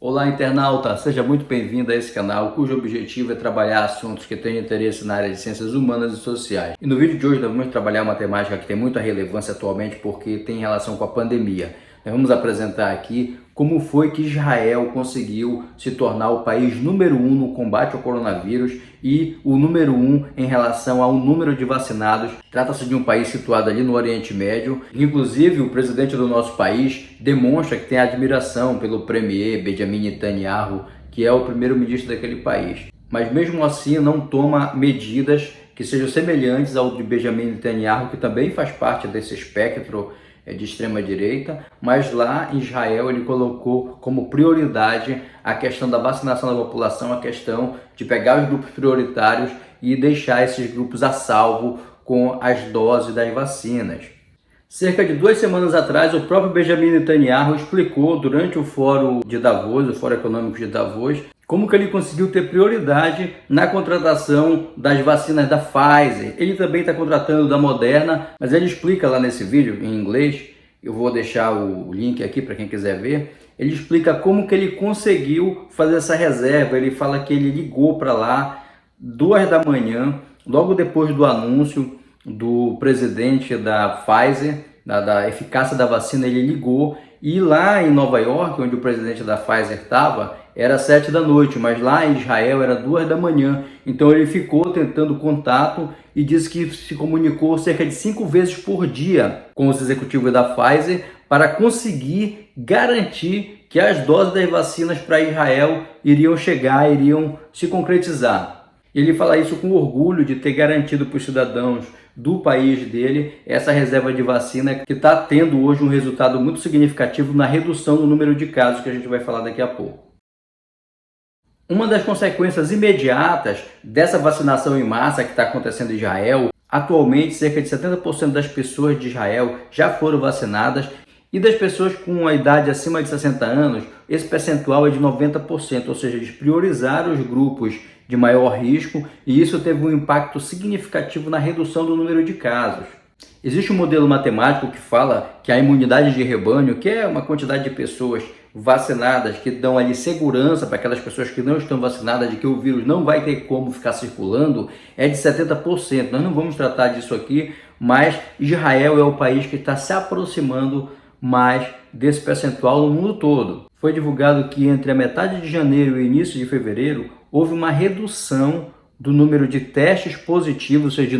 Olá, internauta! Seja muito bem-vindo a esse canal, cujo objetivo é trabalhar assuntos que têm interesse na área de ciências humanas e sociais. E no vídeo de hoje nós vamos trabalhar uma temática que tem muita relevância atualmente porque tem relação com a pandemia. Nós vamos apresentar aqui como foi que Israel conseguiu se tornar o país número 1 no combate ao coronavírus e o número 1 em relação ao número de vacinados. Trata-se de um país situado ali no Oriente Médio. Inclusive, o presidente do nosso país demonstra que tem admiração pelo premier Benjamin Netanyahu, que é o primeiro-ministro daquele país. Mas mesmo assim não toma medidas que sejam semelhantes ao de Benjamin Netanyahu, que também faz parte desse espectro de extrema-direita, mas lá em Israel ele colocou como prioridade a questão da vacinação da população, a questão de pegar os grupos prioritários e deixar esses grupos a salvo com as doses das vacinas. Cerca de 2 semanas atrás, o próprio Benjamin Netanyahu explicou durante o Fórum de Davos, o Fórum Econômico de Davos, como que ele conseguiu ter prioridade na contratação das vacinas da Pfizer. Ele também está contratando da Moderna, mas ele explica lá nesse vídeo em inglês, eu vou deixar o link aqui para quem quiser ver, ele explica como que ele conseguiu fazer essa reserva. Ele fala que ele ligou para lá 2 da manhã, logo depois do anúncio do presidente da Pfizer, da eficácia da vacina, ele ligou, e lá em Nova York, onde o presidente da Pfizer estava, era 7 da noite, mas lá em Israel era 2 da manhã. Então ele ficou tentando contato e disse que se comunicou cerca de 5 vezes por dia com os executivos da Pfizer para conseguir garantir que as doses das vacinas para Israel iriam chegar, iriam se concretizar. Ele fala isso com orgulho de ter garantido para os cidadãos do país dele essa reserva de vacina, que está tendo hoje um resultado muito significativo na redução do número de casos, que a gente vai falar daqui a pouco. Uma das consequências imediatas dessa vacinação em massa que está acontecendo em Israel, atualmente cerca de 70% das pessoas de Israel já foram vacinadas, e das pessoas com a idade acima de 60 anos, esse percentual é de 90%, ou seja, eles priorizaram os grupos de maior risco e isso teve um impacto significativo na redução do número de casos. Existe um modelo matemático que fala que a imunidade de rebanho, que é uma quantidade de pessoas vacinadas que dão ali segurança para aquelas pessoas que não estão vacinadas de que o vírus não vai ter como ficar circulando, é de 70%. Nós não vamos tratar disso aqui, mas Israel é o país que está se aproximando mais desse percentual no mundo todo. Foi divulgado que entre a metade de janeiro e o início de fevereiro houve uma redução do número de testes positivos, ou seja,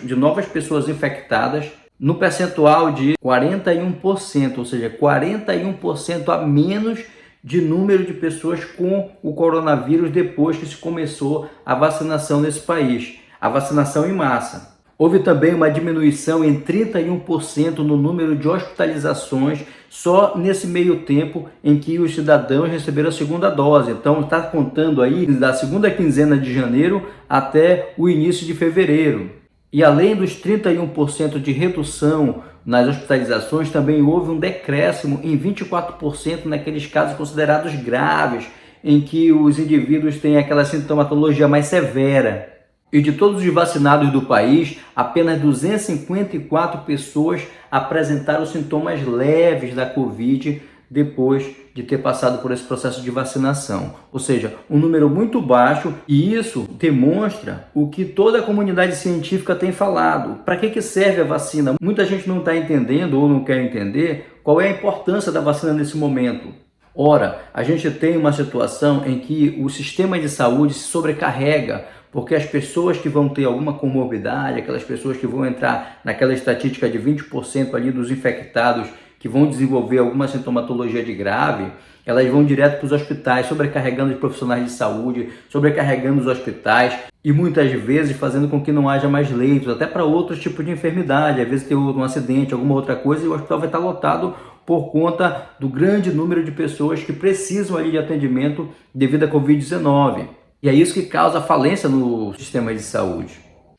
de novas pessoas infectadas, no percentual de 41%, ou seja, 41% a menos de número de pessoas com o coronavírus depois que se começou a vacinação nesse país, a vacinação em massa. Houve também uma diminuição em 31% no número de hospitalizações só nesse meio tempo em que os cidadãos receberam a segunda dose. Então está contando aí da segunda quinzena de janeiro até o início de fevereiro. E além dos 31% de redução nas hospitalizações, também houve um decréscimo em 24% naqueles casos considerados graves, em que os indivíduos têm aquela sintomatologia mais severa. E de todos os vacinados do país, apenas 254 pessoas apresentaram sintomas leves da Covid depois de ter passado por esse processo de vacinação. Ou seja, um número muito baixo, e isso demonstra o que toda a comunidade científica tem falado. Para que serve a vacina? Muita gente não está entendendo ou não quer entender qual é a importância da vacina nesse momento. Ora, a gente tem uma situação em que o sistema de saúde se sobrecarrega, porque as pessoas que vão ter alguma comorbidade, aquelas pessoas que vão entrar naquela estatística de 20% ali dos infectados que vão desenvolver alguma sintomatologia de grave, elas vão direto para os hospitais, sobrecarregando os profissionais de saúde, sobrecarregando os hospitais e muitas vezes fazendo com que não haja mais leitos, até para outros tipos de enfermidade. Às vezes tem um acidente, alguma outra coisa, e o hospital vai estar lotado por conta do grande número de pessoas que precisam ali de atendimento devido à Covid-19. E é isso que causa falência no sistema de saúde.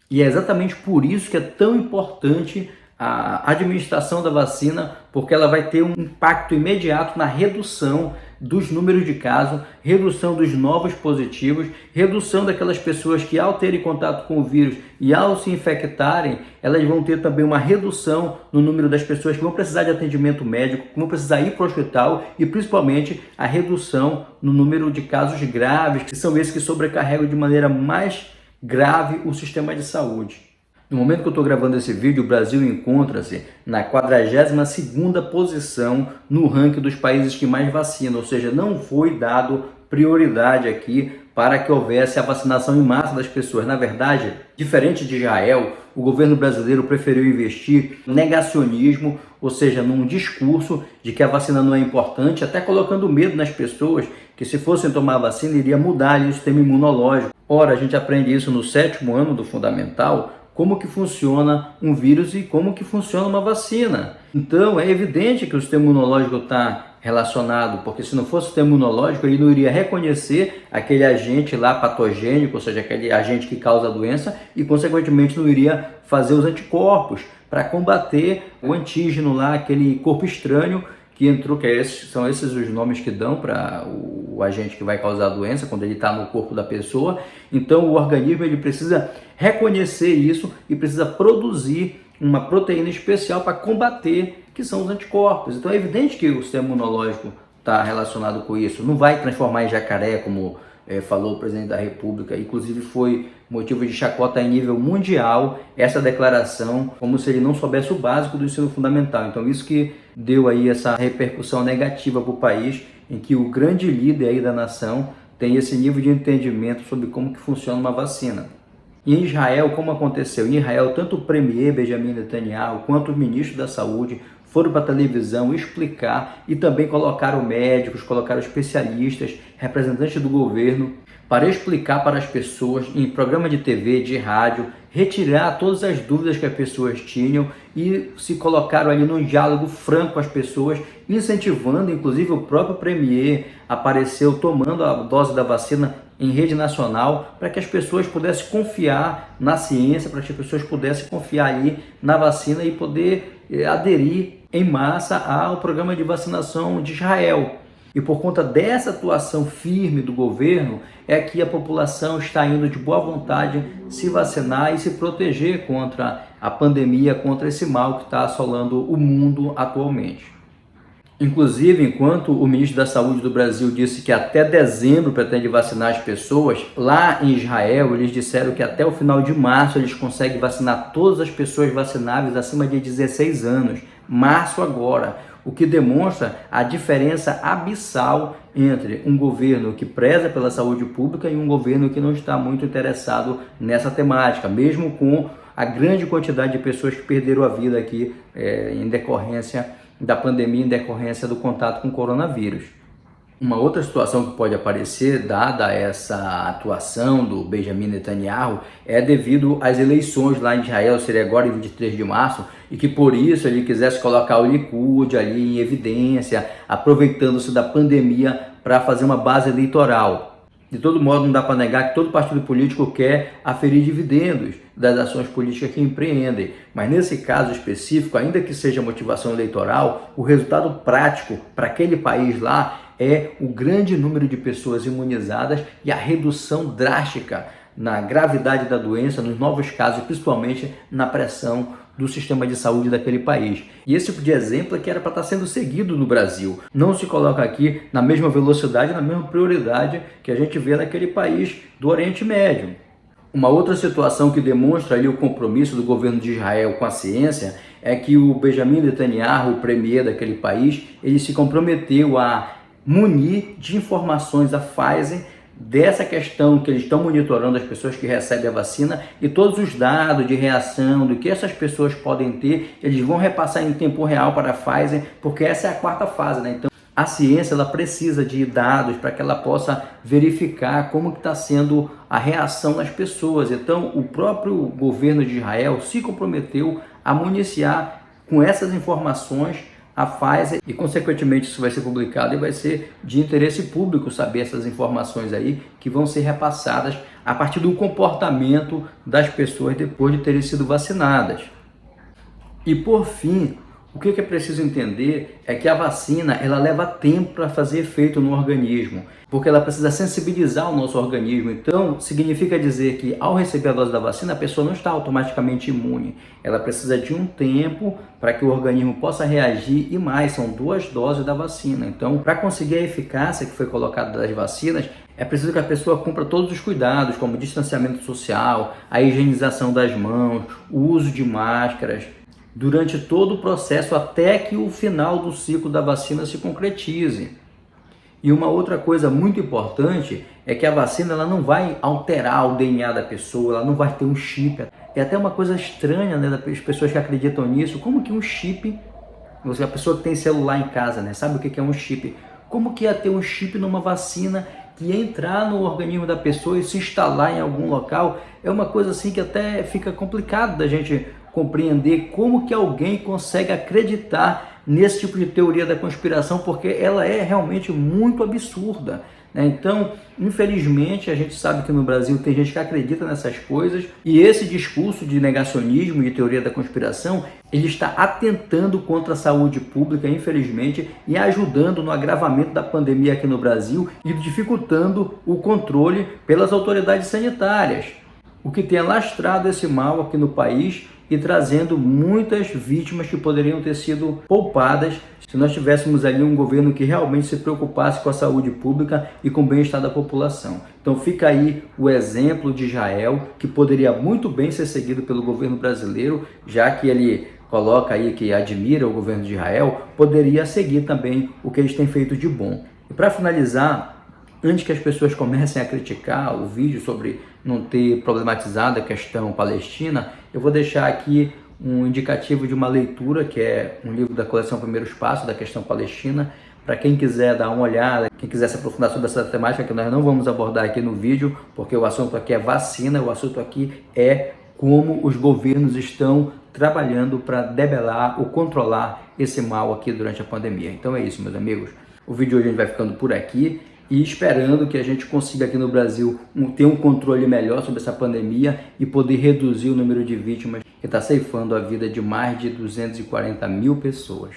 E é exatamente por isso que é tão importante a administração da vacina, porque ela vai ter um impacto imediato na redução dos números de casos, redução dos novos positivos, redução daquelas pessoas que ao terem contato com o vírus e ao se infectarem, elas vão ter também uma redução no número das pessoas que vão precisar de atendimento médico, que vão precisar ir para o hospital e principalmente a redução no número de casos graves, que são esses que sobrecarregam de maneira mais grave o sistema de saúde. No momento que eu estou gravando esse vídeo, o Brasil encontra-se na 42ª posição no ranking dos países que mais vacinam, ou seja, não foi dado prioridade aqui para que houvesse a vacinação em massa das pessoas. Na verdade, diferente de Israel, o governo brasileiro preferiu investir no negacionismo, ou seja, num discurso de que a vacina não é importante, até colocando medo nas pessoas que se fossem tomar a vacina iria mudar ali o sistema imunológico. Ora, a gente aprende isso no 7º ano do fundamental, como que funciona um vírus e como que funciona uma vacina. Então é evidente que o sistema imunológico está relacionado, porque se não fosse o sistema imunológico, ele não iria reconhecer aquele agente lá patogênico, ou seja, aquele agente que causa a doença e consequentemente não iria fazer os anticorpos para combater o antígeno lá, aquele corpo estranho que entrou, são esses os nomes que dão para o agente que vai causar a doença quando ele está no corpo da pessoa. Então o organismo ele precisa reconhecer isso e precisa produzir uma proteína especial para combater, que são os anticorpos. Então é evidente que o sistema imunológico está relacionado com isso. Não vai transformar em jacaré, como falou o presidente da República. Inclusive foi motivo de chacota em nível mundial essa declaração, como se ele não soubesse o básico do ensino fundamental. Então isso que deu aí essa repercussão negativa para o país, em que o grande líder aí da nação tem esse nível de entendimento sobre como que funciona uma vacina. E em Israel, como aconteceu? Em Israel, tanto o premier Benjamin Netanyahu quanto o ministro da Saúde foram para a televisão explicar e também colocaram médicos, colocaram especialistas, representantes do governo, para explicar para as pessoas em programa de TV, de rádio, retirar todas as dúvidas que as pessoas tinham e se colocaram ali num diálogo franco com as pessoas, incentivando, inclusive o próprio premier apareceu tomando a dose da vacina em rede nacional para que as pessoas pudessem confiar na ciência, para que as pessoas pudessem confiar ali na vacina e poder aderir em massa ao programa de vacinação de Israel. E por conta dessa atuação firme do governo é que a população está indo de boa vontade se vacinar e se proteger contra a pandemia, contra esse mal que está assolando o mundo atualmente. Inclusive, enquanto o ministro da Saúde do Brasil disse que até dezembro pretende vacinar as pessoas, lá em Israel eles disseram que até o final de março eles conseguem vacinar todas as pessoas vacináveis acima de 16 anos. Março agora, o que demonstra a diferença abissal entre um governo que preza pela saúde pública e um governo que não está muito interessado nessa temática, mesmo com a grande quantidade de pessoas que perderam a vida aqui em decorrência da pandemia, em decorrência do contato com o coronavírus. Uma outra situação que pode aparecer, dada essa atuação do Benjamin Netanyahu, é devido às eleições lá em Israel, seria agora em 23 de março, e que por isso ele quisesse colocar o Likud ali em evidência, aproveitando-se da pandemia para fazer uma base eleitoral. De todo modo, não dá para negar que todo partido político quer aferir dividendos das ações políticas que empreendem. Mas nesse caso específico, ainda que seja motivação eleitoral, o resultado prático para aquele país lá é o grande número de pessoas imunizadas e a redução drástica na gravidade da doença, nos novos casos, principalmente na pressão do sistema de saúde daquele país. E esse tipo de exemplo é que era para estar sendo seguido no Brasil. Não se coloca aqui na mesma velocidade, na mesma prioridade que a gente vê naquele país do Oriente Médio. Uma outra situação que demonstra ali o compromisso do governo de Israel com a ciência é que o Benjamin Netanyahu, o premier daquele país, ele se comprometeu a munir de informações a Pfizer dessa questão que eles estão monitorando as pessoas que recebem a vacina e todos os dados de reação, do que essas pessoas podem ter, eles vão repassar em tempo real para a Pfizer, porque essa é a quarta fase, né? Então, a ciência ela precisa de dados para que ela possa verificar como está sendo a reação das pessoas. Então, o próprio governo de Israel se comprometeu a municiar com essas informações a Pfizer e, consequentemente, isso vai ser publicado e vai ser de interesse público saber essas informações aí que vão ser repassadas a partir do comportamento das pessoas depois de terem sido vacinadas. E, por fim, O que é preciso entender é que a vacina ela leva tempo para fazer efeito no organismo, porque ela precisa sensibilizar o nosso organismo. Então, significa dizer que ao receber a dose da vacina, a pessoa não está automaticamente imune. Ela precisa de um tempo para que o organismo possa reagir e mais, são 2 doses da vacina. Então, para conseguir a eficácia que foi colocada das vacinas, é preciso que a pessoa cumpra todos os cuidados, como distanciamento social, a higienização das mãos, o uso de máscaras, durante todo o processo até que o final do ciclo da vacina se concretize. E uma outra coisa muito importante é que a vacina ela não vai alterar o DNA da pessoa, ela não vai ter um chip. É até uma coisa estranha, né, das pessoas que acreditam nisso. Como que um chip, a pessoa que tem celular em casa, né, sabe o que é um chip? Como que ia ter um chip numa vacina que ia entrar no organismo da pessoa e se instalar em algum local? É uma coisa assim que até fica complicado da gente compreender como que alguém consegue acreditar nesse tipo de teoria da conspiração, porque ela é realmente muito absurda, né? Então, infelizmente, a gente sabe que no Brasil tem gente que acredita nessas coisas, e esse discurso de negacionismo e teoria da conspiração, ele está atentando contra a saúde pública, infelizmente, e ajudando no agravamento da pandemia aqui no Brasil e dificultando o controle pelas autoridades sanitárias, o que tem alastrado esse mal aqui no país e trazendo muitas vítimas que poderiam ter sido poupadas se nós tivéssemos ali um governo que realmente se preocupasse com a saúde pública e com o bem-estar da população. Então fica aí o exemplo de Israel, que poderia muito bem ser seguido pelo governo brasileiro, já que ele coloca aí que admira o governo de Israel, poderia seguir também o que eles têm feito de bom. E para finalizar, antes que as pessoas comecem a criticar o vídeo sobre não ter problematizado a questão palestina, eu vou deixar aqui um indicativo de uma leitura, que é um livro da coleção Primeiros Passos, da questão palestina, para quem quiser dar uma olhada, quem quiser se aprofundar sobre essa temática, que nós não vamos abordar aqui no vídeo, porque o assunto aqui é vacina, o assunto aqui é como os governos estão trabalhando para debelar ou controlar esse mal aqui durante a pandemia. Então é isso, meus amigos. O vídeo de hoje a gente vai ficando por aqui, e esperando que a gente consiga aqui no Brasil ter um controle melhor sobre essa pandemia e poder reduzir o número de vítimas que está ceifando a vida de mais de 240 mil pessoas.